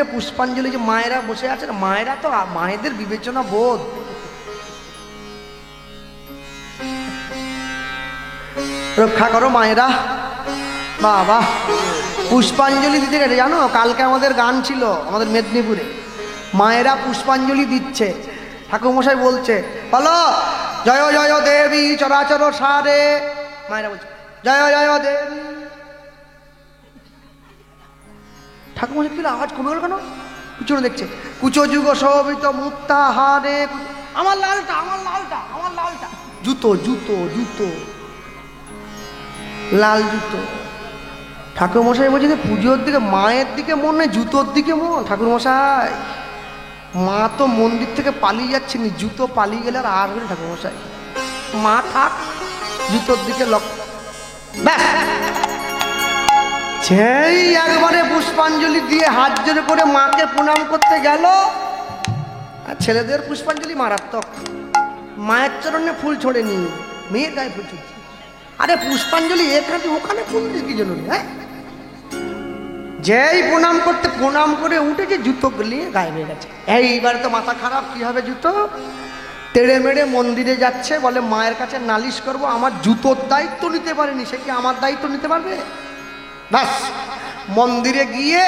দিয়ে পুষ্পাঞ্জলি, যে মায়েরা বসে আছে, মায়েরা তো মায়েদের বিবেচনা বোধ, রক্ষা করো মায়েরা। বাবা পুষ্পাঞ্জলি দিতে গেছে জানো, কালকে আমাদের গান ছিল আমাদের মেদিনীপুরে, মায়েরা পুষ্পাঞ্জলি দিচ্ছে, ঠাকুরমশাই বলছে বলো জয় জয় দেবী চরাচর সারে, মায়েরা বলছে জয় জয় দেবী। ঠাকুরমশাই কি আওয়াজ কমে গেল কেন? পিছনে দেখছে কুচো যুগ শোভিত মুক্তাহারে, আমার লালটা আমার লালটা আমার লালটা, জুতো জুতো জুতো লাল জুতো। ঠাকুরমশাই বলছে পুজোর দিকে মায়ের দিকে মন নেই, জুতোর দিকে মন। ঠাকুরমশাই মা তো মন্দির থেকে পালিয়ে যাচ্ছে, নি জুতো পালিয়ে গেলে আর আসবে ঠাকুরমশাই, মা থাক জুতোর দিকে লক্ষ্য। ব্যাস সেই একবারে পুষ্পাঞ্জলি দিয়ে হাত জোড়ে করে মাকে প্রণাম করতে গেল, আর ছেলেদের পুষ্পাঞ্জলি মারাত্মক, মায়ের চরণে ফুল ছোড়েনি, মেয়ের গায়ে ফুল ছুটছে। আরে পুষ্পাঞ্জলি এখানে ওখানে ফুল দিস কি জন্য? হ্যাঁ, যেই প্রণাম করতে প্রণাম করে উঠেছে জুতো গলিয়ে গায়ে হয়ে গেছে। এইবার তো মাথা খারাপ, কি হবে? জুতো তেড়ে মেড়ে মন্দিরে যাচ্ছে, বলে মায়ের কাছে নালিশ করব, আমার জুতোর দায়িত্ব নিতে পারেনি, সে কি আমার দায়িত্ব নিতে পারবে? ব্যাস মন্দিরে গিয়ে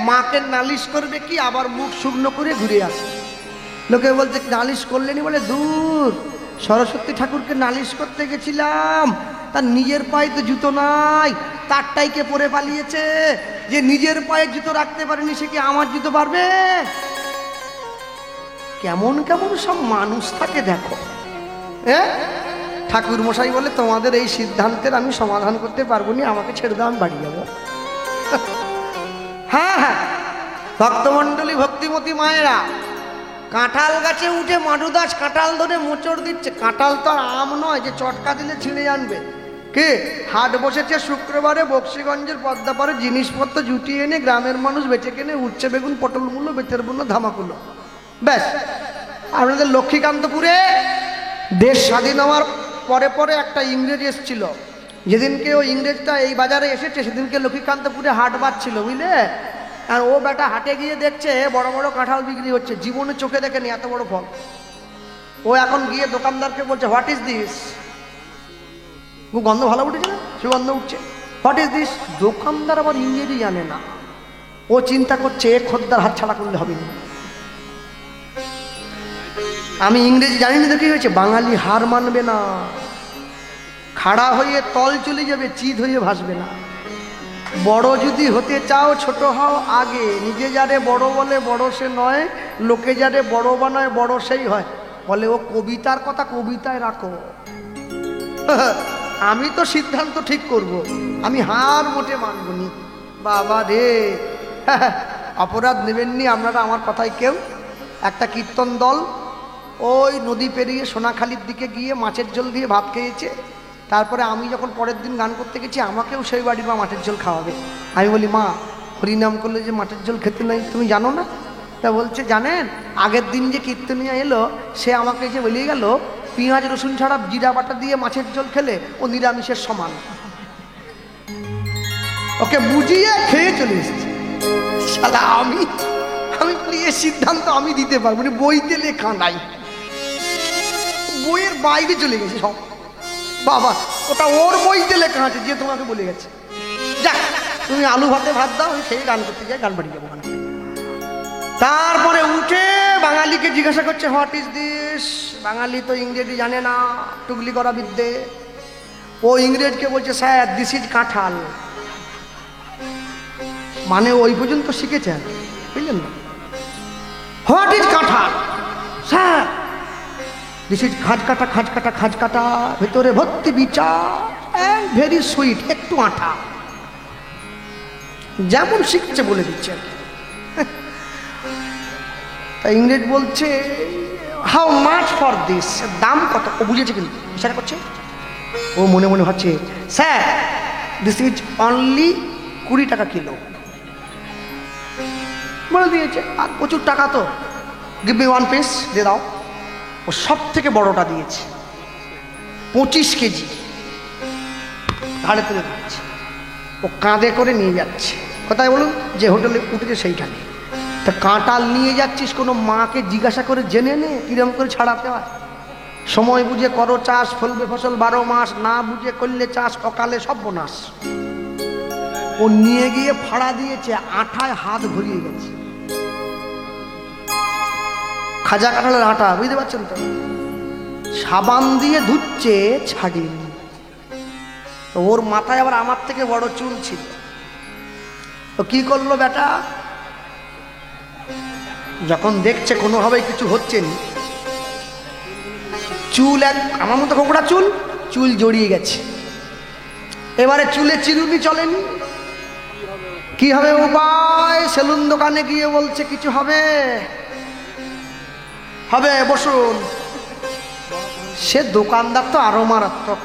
মাকে নালিশ করবে কি, আবার মুখ শুকনো করে ঘুরে আসে। লোকে বলছে নালিশ করলেনি, বলে দূর, সরস্বতী ঠাকুরকে নালিশ করতে গেছিলাম, তার নিজের পায়ে তো জুতো নাই, তারটাই কে পরে পালিয়েছে, যে নিজের পায়ে জুতো রাখতে পারেনি সে কি আমার জুতো পারবে? কেমন কেমন সব মানুষ থাকে দেখো। হ্যাঁ, ঠাকুর মশাই বলে তোমাদের এই সিদ্ধান্তের আমি সমাধান করতে পারবো না, আমাকে ছেড়ে দাও, আমি বাড়ি যাবো। হ্যাঁ হ্যাঁ, ভক্তমণ্ডলী ভক্তিমতী মায়েরা, কাঁঠাল গাছে উঠে মাডুদাস কাঁঠাল ধরে মোচড় দিচ্ছে। কাঁঠাল তো আর আম নয় যে চটকা দিলে ছিঁড়ে জানবে। কে হাট বসেছে শুক্রবারে বক্সিগঞ্জের পদ্মাপাড়ে, জিনিসপত্র জুটিয়ে এনে গ্রামের মানুষ বেচে কেনে উচ্ছে বেগুন পটল মূল্য বেতের মূল্য ধামাকুলো। ব্যাস আপনাদের লক্ষ্মীকান্তপুরে দেশ স্বাধীন হওয়ার পরে পরে একটা ইংরেজ এসেছিল, যেদিনকে ওই ইংরেজটা এই বাজারে এসেছে সেদিনকে লক্ষ্মীকান্তপুরে হাট বাজছিল, বুঝলে? আর ও বেটা হাটে গিয়ে দেখছে বড় বড় কাঁঠাল বিক্রি হচ্ছে, জীবনে চোখে দেখেনি এত বড় ফল। ও এখন গিয়ে দোকানদারকে বলছে হোয়াট ইজ দিস, গন্ধ ভালো উঠেছে না, সুগন্ধ উঠছে, হোয়াট ইজ দিস। দোকানদার আবার ইংরেজি জানে না, ও চিন্তা করছে এ খদ্দার হাত ছাড়া করলে হবে না। আমি ইংরেজি জানি না তো কি হয়েছে, বাঙালি হার মানবে না, খাড়া হয়ে তল চলে যাবে, চিত হয়ে ভাসবে না। বড় যদি হতে চাও ছোট হও আগে, নিজে যারে বড় বলে বড় সে নয়, লোকে যারে বড় বানায় বড় সেই হয়। বলে ও কবিতার কথা কবিতায় রাখো, আমি তো সিদ্ধান্ত ঠিক করব, আমি হার মোটে মানব নি। বাবা রে, অপরাধ নেবেননি আপনারা আমার কথায় কেউ। একটা কীর্তন দল ওই নদী পেরিয়ে সোনাখালির দিকে গিয়ে মাছের ঝোল দিয়ে ভাত খেয়েছে। তারপরে আমি যখন পরের দিন গান করতে গেছি, আমাকেও সেই বাড়ির মা মাছের ঝোল খাওয়াবে। আমি বলি মা, হরিনাম করলে যে মাছের ঝোল খেতে নাই তুমি জানো না? তা বলছে জানেন, আগের দিন যে কীর্তনিয়া এলো সে আমাকে এসে বলিয়ে গেল পেঁয়াজ রসুন ছাড়া জিরা বাটা দিয়ে মাছের ঝোল খেলে ও নিরামিষের সমান। ওকে বুঝিয়ে খেয়ে চলে এসেছে। শালা আমি বলি এ সিদ্ধান্ত আমি দিতে পারবো না, বইতে লেখা নাই, বইয়ের বাইরে চলে গেছে সব। বাবা ওটা ওর বইতে লেখা আছে যে তোমাকে বলে গেছে, যাক তুমি আলু ভাতে ভাত দাও, আমি খেয়ে গান করতে যাই, গান বাড়ি যাবো। তারপরে উঠে বাঙালিকে জিজ্ঞাসা করছে হোয়াট ইজ দিস। বাঙালি তো ইংরেজি জানে না, টুগলি করা বিদ্যে। ও ইংরেজকে বলছে স্যার দিস ইজ কাঁঠাল, মানে ওই পর্যন্ত শিখেছেন, বুঝলেন না? হোয়াট ইজ কাঁঠাল স্যার, দিস ইজ খাঁজ কাটা খাঁজ কাটা খাঁজ কাটা, ভেতরে ভর্তি বিচা অ্যান্ড ভেরি সুইট, একটু আঠা, যেমন শিখছে বলে দিচ্ছে। তা ইংরেজ বলছে হাউ মাচ ফর দিস, দাম কত? ও বুঝেছে কিন্তু ইশারা করছে। ও মনে মনে ভাবছে স্যার দিস ইজ অনলি 20 টাকা কিলো, বলে দিয়েছে। আর প্রচুর টাকা তো, গিভ মি 1 পিস, দিয়ে দাও। ও সব থেকে বড়টা দিয়েছে, 25 কেজি ঘাড়ে তুলে দিচ্ছে। ও কাঁধে করে নিয়ে যাচ্ছে, কোথায় বলুন? যে হোটেলে উঠেছে সেইখানে। তা কাঁটাল নিয়ে যাচ্ছিস, কোনো মাকে জিজ্ঞাসা করে জেনে নে কিরম করে ছাড়াতে হয়। সময় বুঝে করো চাষ, ফলবে ফসল 12 মাস, না বুঝে করলে চাষ অকালে সর্বনাশ। ও নিয়ে গিয়ে ফাড়া দিয়েছে, আঠায় হাত ভরিয়ে গেছে। খাজা কাঁঠালের আটা, বুঝতে পারছেন তো? সাবান দিয়ে ধুচ্ছে, ছাড়িনি। ওর মাথায় আবার আমার থেকে বড় চুল ছিল। তো কি করলো বেটা, যখন দেখছে কোনোভাবে কিছু হচ্ছে না, চুল আমার মতো কোকড়া চুল জড়িয়ে গেছে। এবারে চুলে চিরুনি চলেনি, কি হবে উপায়? সেলুন দোকানে গিয়ে বলছে কিছু হবে, বসুন। সে দোকানদার তো আরো মারাত্মক।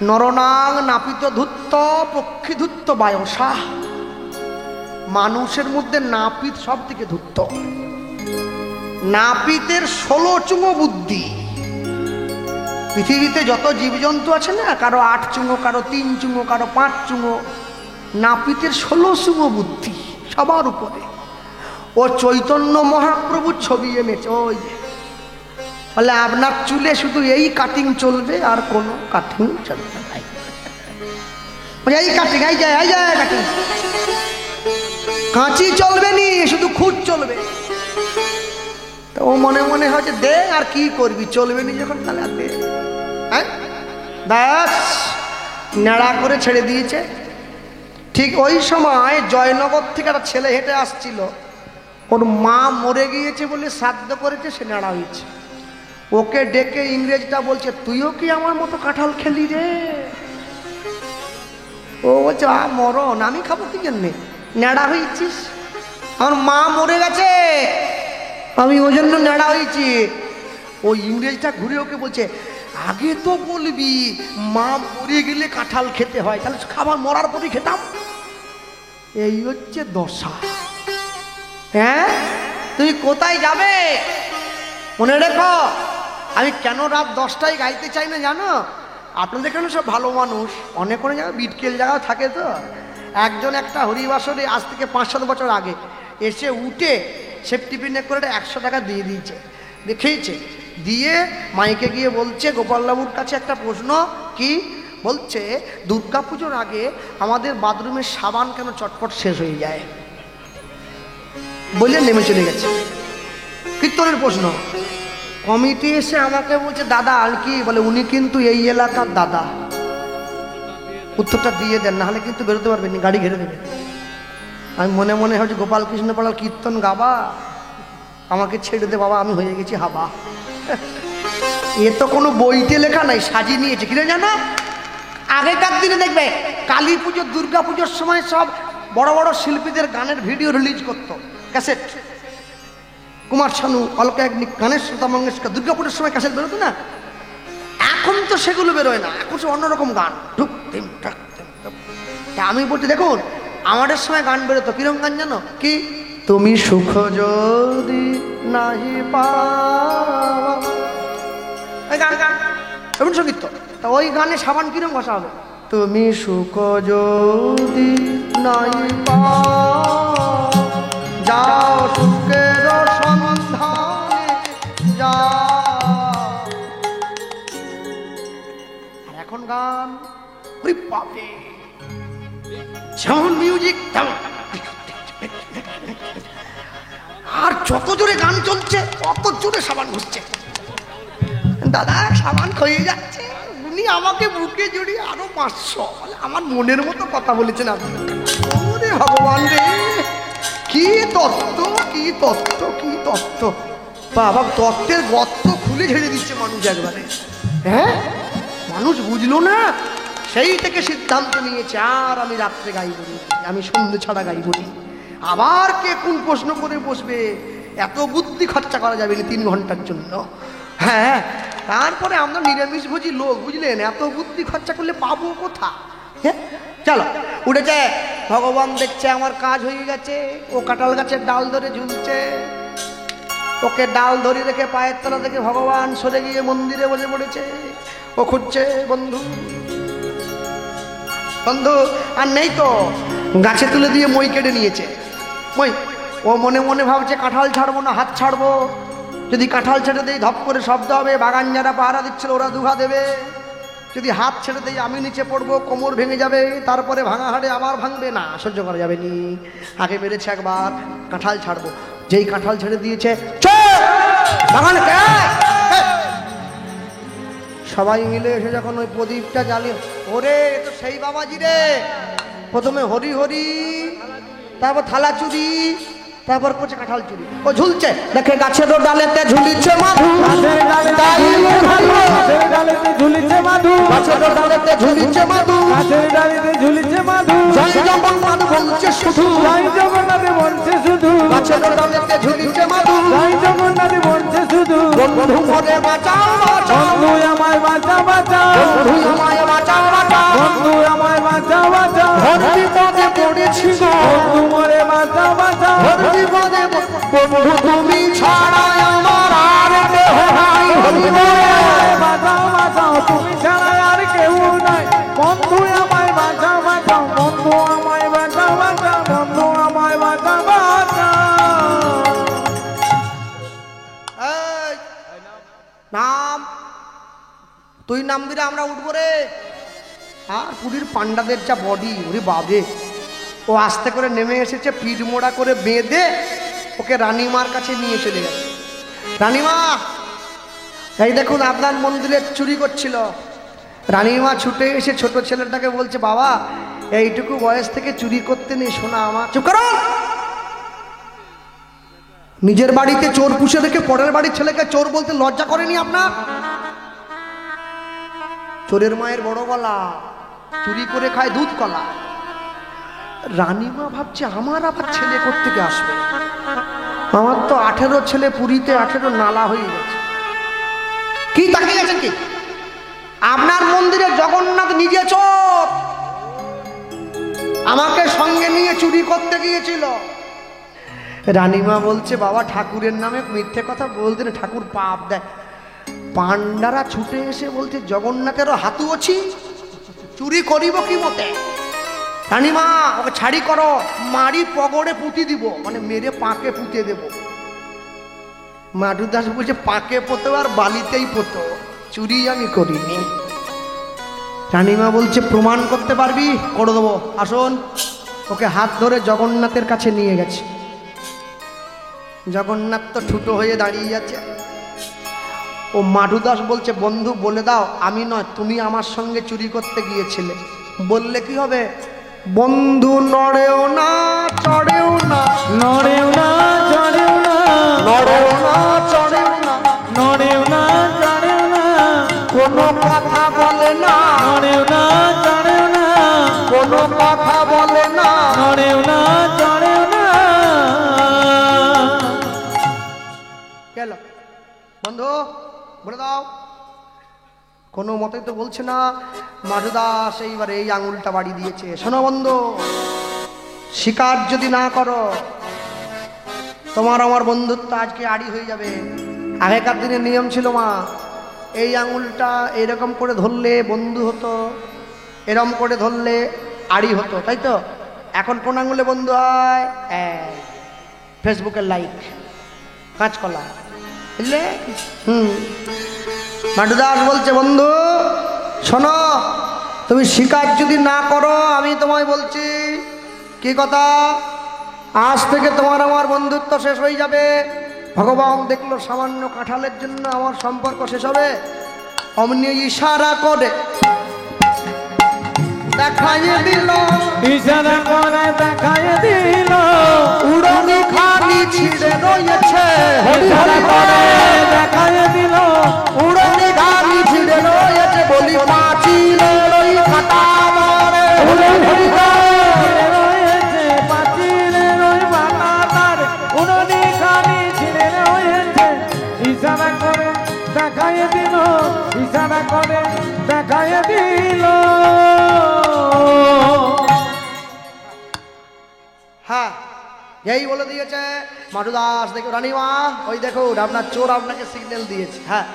নরনাং নাপিত ধূত্ত পক্ষী ধূত্ত বায়সা। মানুষের মধ্যে নাপিত সব থেকে ধূর্ত। নাপিতের 16 চুঙো বুদ্ধি। পৃথিবীতে যত জীবজন্তু আছে না, কারো 8 চুঙো, কারো 3 চুঙো, কারো 5 চুঙো। নাপিতের 16 চুঙো বুদ্ধি সবার উপরে। ও চৈতন্য মহাপ্রভুর ছবি এনেছে। ওই বলে আপনার চুলে শুধু এই কাটিং চলবে, আর কোনো কাটিং চলবে না। এই কাটিং, এই যায় কাটিং, কাঁচি চলবে নি, শুধু খুঁত চলবে। তো ও মনে মনে হচ্ছে দে, আর কি করবি, চলবে নি যখন তাহলে আর দে। হ্যাঁ, ব্যাস নেড়া করে ছেড়ে দিয়েছে। ঠিক ওই সময় জয়নগর থেকে একটা ছেলে হেঁটে আসছিল। ওর মা মরে গিয়েছে বলে শ্রাদ্ধ করেছে, সে নেড়া হয়েছে। ওকে ডেকে ইংরেজটা বলছে, তুইও কি আমার মতো কাঁঠাল খেলি রে? ও বলছে মরণ, আমি খাবো কি জন্যে, নেড়া হয়েছিস। আমার মা মরে গেছে, আমি ওই জন্য নেড়া হয়েছি। ওই ইংরেজটা ঘুরে ওকে বলছে, আগে তো বলবি মা মরে গেলে কাঁঠাল খেতে হয়, তাহলে খাবার মরার পরই খেতাম। এই হচ্ছে দশা। হ্যাঁ, তুমি কোথায় যাবে মনে রেখো। আমি কেন রাত 10টায় গাইতে চাই না জানো? আপনাদের এখানে সব ভালো মানুষ, অনেক অনেক জায়গায় বিটকেল জায়গাও থাকে। তো একজন একটা হরিবাসরে আজ থেকে 5-7 বছর আগে এসে উঠে সেফটি পিনে করে 100 টাকা দিয়ে দিয়েছে, দেখেইছে। দিয়ে মাইকে গিয়ে বলছে, গোপালবাবুর কাছে একটা প্রশ্ন। কি বলছে? দুর্গা পুজোর আগে আমাদের বাথরুমের সাবান কেন চটপট শেষ হয়ে যায়? বলে নেমে চলে গেছে। কীর্তনের প্রশ্ন। কমিটি এসে আমাকে বলছে, দাদা আর কি বলে, উনি কিন্তু এই এলাকার দাদা, উত্তরটা দিয়ে দেন, নাহলে কিন্তু বেরোতে পারবেন, গাড়ি ঘিরে দেবে। আমি মনে মনে হচ্ছে গোপাল কৃষ্ণ পাড়ার কীর্তন গাবা, আমাকে ছেড়ে দে বাবা, আমি হয়ে গেছি হাবা। এ তো কোনো বইতে লেখা নাই, সাজিয়ে নিয়েছে। কিনে জানো, আগেকার দিনে দেখবে কালী পুজো, দুর্গা পুজোর সময় সব বড় বড় শিল্পীদের গানের ভিডিও রিলিজ করতো, ক্যাসেট। কুমার শানু, অলকা ইয়াগনিক, গণেশ, লতা মঙ্গেশকর, দুর্গা পুজোর সময় ক্যাসেট বেরোতো না। এখন তো সেগুলো বেরোয় না, এখন সে অন্যরকম গান, ঢুক ধিম ঠাক ধিম ঠাক। তা আমি বলছি দেখুন, আমাদের সময় গান বেরোতো, কিরম গান জানো? কি, তুমি সুখ যদি নাহি পাও, গান গান এমন সঙ্গীত। তা ওই গানে সাবান কিরম ঘষা হবে? তুমি সুখ যদি নাই পাও, যাও সুখের সন্ধানে যাও। আর এখন গান, ওরে বাপরে, যেমন মিউজিক তেমন। আর যত জোরে গান চলছে তত জোরে সাবান ঘুরছে। দাদা সাবান ক্ষয়ে যাচ্ছে, উনি আমাকে বুকে জড়িয়ে আরো 500। আমার মনের মতো কথা বলেছেন আপনি। ওরে ভগবান রে, কি তত্ত্ব, কি তত্ত্ব, কি তত্ত্ব। বাবা, তত্ত্বের গর্ত খুলে ঝেড়ে দিচ্ছে মানুষ একবারে। হ্যাঁ, মানুষ বুঝলো না, সেই থেকে সিদ্ধান্ত নিয়েছে আর আমি রাত্রে গাইব না, আমি সন্ধ্যে ছাড়া গাইব না। আবার কে কোন প্রশ্ন করে বসবে, এত বুদ্ধি খরচা করা যাবে না 3 ঘন্টার জন্য। হ্যাঁ, তারপরে আমরা নিরামিষভোজী লোক, বুঝলেন, এত বুদ্ধি খরচা করলে পাবো কোথা? হ্যাঁ, চলো উঠেছে। ভগবান দেখছে আমার কাজ হয়ে গেছে। ও কাঁঠাল গাছের ডাল ধরে ঝুলছে। ওকে ডাল ধরে রেখে পায়ের তলা থেকে ভগবান সরে গিয়ে মন্দিরে বসে পড়েছে। ও খুঁজছে বন্ধু, বন্ধু আর নেই তো। গাছে তুলে দিয়ে মই কেটে নিয়েছে। মই ও মনে মনে ভাবছে কাঁঠাল ছাড়বো না হাত ছাড়বো, যদি কাঁঠাল ছেড়ে দেই ধপ করে শব্দ হবে, বাগান যারা পাহারা দিচ্ছিল ওরা দুঘা দেবে, যদি হাত ছেড়ে দেই আমি নিচে পড়বো, কোমর ভেঙে যাবে, তারপরে ভাঙা হাড়ে আবার ভাঙবে, না সহ্য করা যাবে নি। আগে মেরেছে একবার, কাঁঠাল ছাড়বো, যেই কাঁঠাল ছেড়ে দিয়েছে বাগানে সবাই মিলে এসে যখন ওই প্রদীপটা জ্বালিয়ে, ওরে তো সেই বাবাজি রে, প্রথমে হরি হরি, তারপর থালা চুরি, তারপর করছে কাঁঠাল চুরি। ও ঝুলছে, দেখে গাছের ডালেতে ঝুলিছে মাধু, গাছের ডালেতে ঝুলিছে মাধু, গাছের ডালেতে ঝুলিছে মাধু, গাছের ডালেতে ঝুলিছে মাধু, জয় জগন্নাথ বলছে শুধু, জয় জগন্নাথ বলছে শুধু, গাছের ডালেতে ঝুলিছে মাধু, জয় জগন্নাথ বলছে শুধু। বন্ধু মরে বাঁচাও বাঁচাও, বন্ধু আমায় বাঁচাও বাঁচাও, বন্ধু আমায় বাঁচাও বাঁচাও, বন্ধু আমায় বাঁচাও বাঁচাও, ঘর বিপদে পড়েছি গো, বন্ধু মরে বাঁচাও বাঁচাও, ঘর বিপদে বন্ধু তুমি ছাড়া আমার আর কেউ নাই, বন্ধু আমায় বাঁচাও বাঁচাও, তুমি ছাড়া আর কেউ নাই, বন্ধু আমায় বাঁচাও বাঁচাও, বন্ধু আমায় বাঁচাও বাঁচাও, বন্ধু আমায় বাঁচাও বাঁচাও। নাম তুই নাম দিলে আমরা উঠবো রে। আর পুরীর পান্ডাদের যা বডি, ওরে বাবে, ও আস্তে করে নেমে এসেছে, পিঠ মোড়া করে বেঁধে ওকে রানীমার কাছে নিয়ে চলে গেছে। রানীমা এই দেখুন আপনার মন্দিরে চুরি করছিল। রানীমা ছুটে এসে ছোট ছেলেটাকে বলছে, বাবা এইটুকু বয়স থেকে চুরি করতে নেই, শোনা আমার। চুপ করো, নিজের বাড়িতে চোর পুষে রেখে পরের বাড়ির ছেলেকে চোর বলতে লজ্জা করেনি আপনার? চোরের মায়ের বড় গলা, চুরি করে খায় দুধ কলা। রানীমা ভাবছে আমার আবার ছেলে কোত্থেকে আসবে, আমার তো 18 ছেলে পুরীতে 18 নালা হয়ে গেছে। কি তাকিয়ে গেছেন কি? আপনার মন্দিরে জগন্নাথ নিজে চোর, আমাকে সঙ্গে নিয়ে চুরি করতে গিয়েছিল। রানীমা বলছে, বাবা ঠাকুরের নামে মিথ্যে কথা বলতে না, ঠাকুর পাপ দেয়। পান্ডারা ছুটে এসে বলছে, জগন্নাথেরও হাতু আছি, চুরি করিব কি মতে? রানীমা ওকে ছাড়ি করো, মারি পগড়ে পুঁতি দিব, মানে মেরে পাকে পুঁতে দেব। মাধুদাস বলছে, পাকে পোতো আর বালিতেই পোতো, চুরি আমি করিনি। রানীমা বলছে, প্রমাণ করতে পারবি? করে দেবো, আসুন। ওকে হাত ধরে জগন্নাথের কাছে নিয়ে গেছে। জগন্নাথ তো ঠুটো হয়ে দাঁড়িয়ে আছে। ও মাধুদাস বলছে, বন্ধু বলে দাও, আমি নয় তুমি আমার সঙ্গে চুরি করতে গিয়েছিলে। বললে কি হবে? বন্ধু নড়েও না চড়েও না, নড়েও না চড়েও না, নড়েও না চড়েও না, নড়েও না চড়েও না, কোনো কথা বলে না, নড়েও না চড়েও না, কোনো কথা বলে না, নড়েও না চড়েও না। গেল। বন্ধু বলে দাও। কোনো মতে তো বলছে না। মাধুদাস এইবারে এই আঙুলটা বাড়ি দিয়েছে। শোনো বন্ধু, শিকার যদি না করো, তোমার আমার বন্ধুত্ব আজকে আড়ি হয়ে যাবে। আগেকার দিনের নিয়ম ছিল, মা এই আঙুলটা এরকম করে ধরলে বন্ধু হতো, এরকম করে ধরলে আড়ি হতো, তাই তো? এখন কোন আঙুলে বন্ধু হয়? ফেসবুকের লাইক, কাঁচকলা, বুঝলে? মাধুদাস বলছে, বন্ধু শোনো, তুমি শিকার যদি না করো, আমি তোমায় বলছি কি কথা, আজ থেকে তোমার আমার বন্ধুত্ব শেষ হয়ে যাবে। ভগবান দেখলো সামান্য কাঁঠালের জন্য আমার সম্পর্ক শেষ হবে। অমনি ইশারা করে দেখাইয়ে দিল, ইশারা করে দেখাইয়ে দিল, উড়নি খালি ছিঁড়ে রয়েছে। ইশারা করে দেখাইয়ে দিল, উড়নি খালি ছিঁড়ে রয়েছে, বলি পাঁচিলের ওই খাতা মারে। রয়েছে পাঁচিলের ওই বাতাতার, উনুনি খালি ছিঁড়ে রয়েছে। ইশারা করে দেখাইয়ে দিল, ইশারা করে দেখাইয়ে দিল। হ্যাঁ, এই বলে দিয়েছে মাধুদাস। দেখো রানীমা, ওই দেখো আপনার চোর আপনাকে সিগন্যাল দিয়েছে। হ্যাঁ,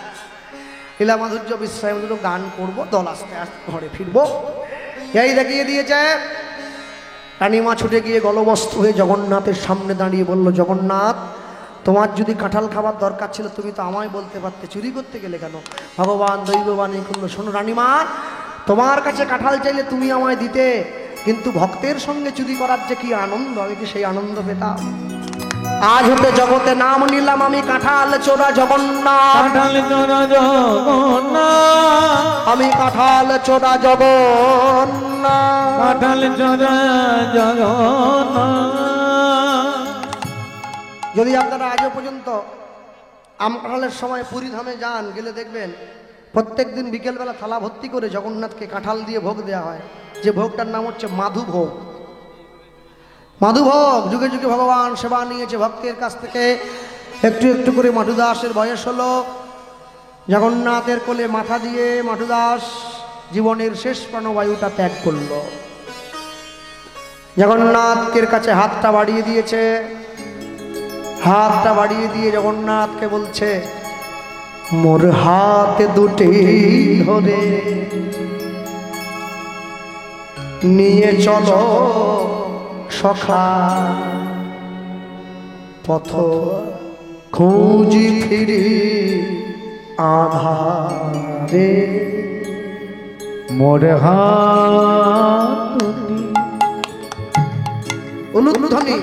লীলা মাধুর্য বিশ্রাম দুটো গান করবো, দল আস্তে আস্তে ঘরে ফিরবো, এই দেখিয়ে দিয়েছে। রানীমা ছুটে গিয়ে গলবস্ত্র হয়ে জগন্নাথের সামনে দাঁড়িয়ে বলল, জগন্নাথ, তোমার যদি কাঁঠাল খাবার দরকার ছিল তুমি তো আমায় বলতে পারতে, চুরি করতে গেলে কেন? ভগবান দৈববাণী করলো, শোনো রানীমা, তোমার কাছে কাঁঠাল চাইলে তুমি আমায় দিতে, কিন্তু ভক্তের সঙ্গে চুরি করার যে কি আনন্দ, আমি কি সেই আনন্দ পেতাম? আজ হতে জগতে নাম নিলাম আমি কাঁঠাল চোরা জগন্নাথ, কাঁঠাল চোরা জগন্নাথ, আমি কাঁঠাল চোরা জগন্নাথ, কাঁঠাল চোরা জগন্নাথ। যদি আপনারা আজও পর্যন্ত আম কাঁঠালের সময় পুরী ধামে যান, গেলে দেখবেন প্রত্যেক দিন বিকেলবেলা থালা ভর্তি করে জগন্নাথকে কাঁঠাল দিয়ে ভোগ দেওয়া হয়, যে ভোগটার নাম হচ্ছে মাধুভোগ। মাধুভোগ যুগে যুগে ভগবান সেবা নিয়েছে ভক্তের কাছ থেকে। একটু একটু করে মাধুদাসের বয়স হলো, জগন্নাথের কোলে মাথা দিয়ে মাধুদাস জীবনের শেষ প্রাণবায়ুটা ত্যাগ করল। জগন্নাথের কাছে হাতটা বাড়িয়ে দিয়েছে, হাতটা বাড়িয়ে দিয়ে জগন্নাথকে বলছে, মোর হাতে দুটি ধরে নিয়ে চলো সখা, পথ খুঁজি ফিরি আধারে, মোর হাত উলুধ্বনি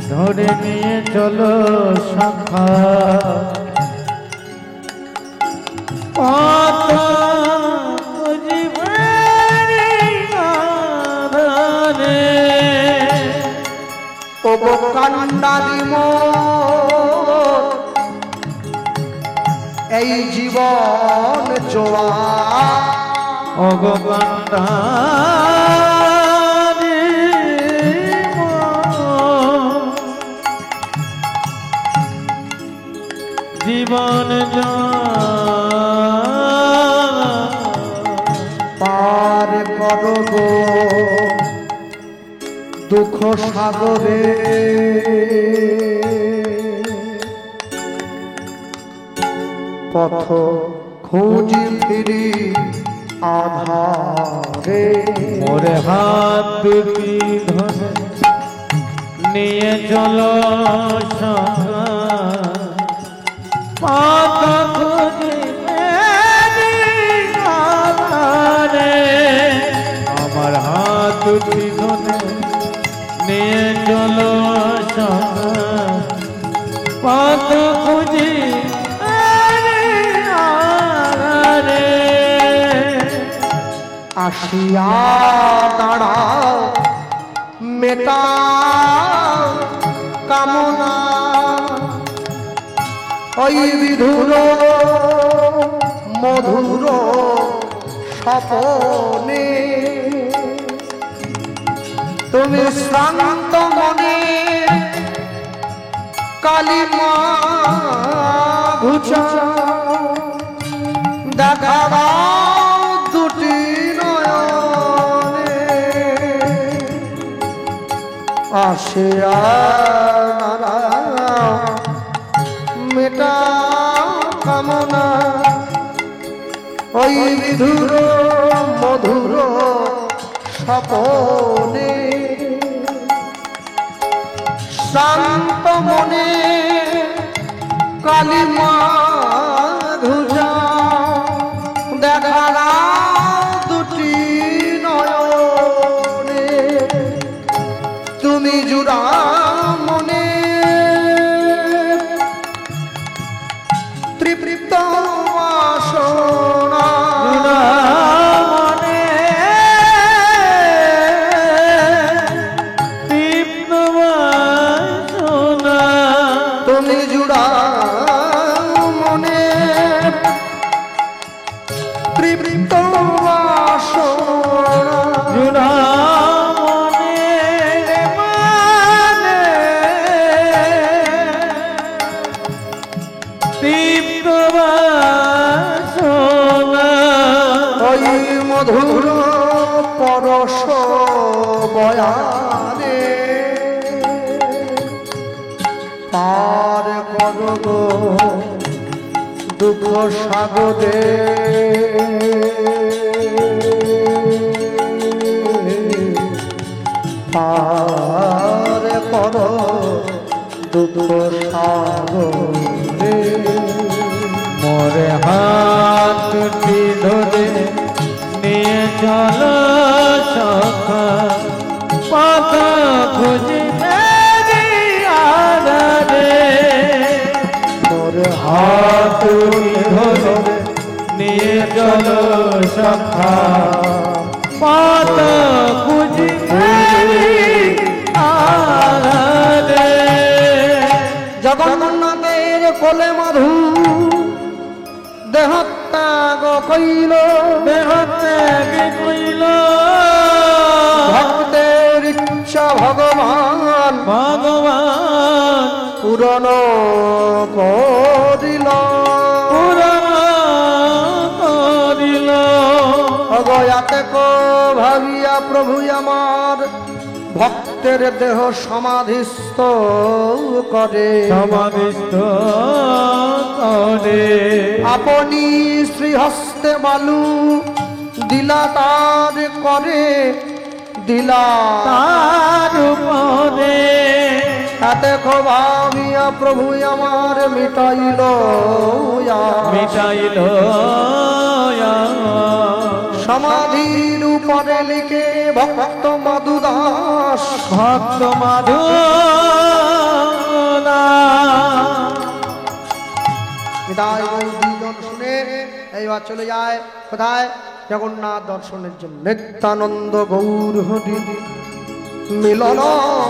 ধরে নিয়ে চলো সখা, পথ ও কান্ডারি মোর এই জীবন জোয়া, ও কান্ডারি জীবন পার করো গো দুঃখ সাগরে, পথ খুঁজি ফিরি আধারে, মোর হাত দুটি ধরে নিয়ে চলো সখা, পথ খুঁজি আধারে, আমার হাত দুটি ধরে নিয়ে চলো সখা, পথ খুঁজি আধারে। আসিয়া দাঁড়াও মেটাও কামনা, ওই বিধুর মধুর স্বপনে, তুমি শ্রান্ত মনে কালী মা ঘুচা, দেখা দাও দুটি নয়নে, আসিয়া মেটা কামনা, ওই বিধুর মধুর স্বপনে, শান্ত মনে কালী মা ঘুচা, দেখা দুটি নয়নে, তুমি জুড়া মনে তৃপ্ত বাসনা, মনে তৃপ্ত বাসনা, তুমি জুড়া মনে তৃপ্ত বাসনা, জুড়া মনে মানে তৃপ্ত বাসনা, ওই মধুর পরশ বয়ানে, পার করো গো দুঃখ সাগরে, চলো সখা পথ খুঁজি আধারে তোর হাত ধরে নিয়ে চলো সখা পথ খুঁজি আধারে জগন্নাথের কোলে মধু দেহত্যাগ কইল দেহত্যাগ কইল ভক্তের ইচ্ছা ভগবান ভগবান পূরণ করিল পূরণ করিল অগয়াতে কো ভাবিয়া প্রভু আমার ভক্তের দেহ সমাধিস্থ করে সমাধিস্থ করে আপনি শ্রীহস্তে বালু দিলা তার করে দিলা তার উপরে দেখো ভাবিয়া প্রভু আমার মিটাইল মিটাইল সমাধির উপরে লিখে ভক্ত মধুদাস ভক্ত মাধু বিদায় দুইজন শুনে এইবার চলে যায় কোথায় জগন্নাথ দর্শনের জন্য নিত্যানন্দ গৌর হরি মিলন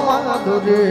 মাধুরী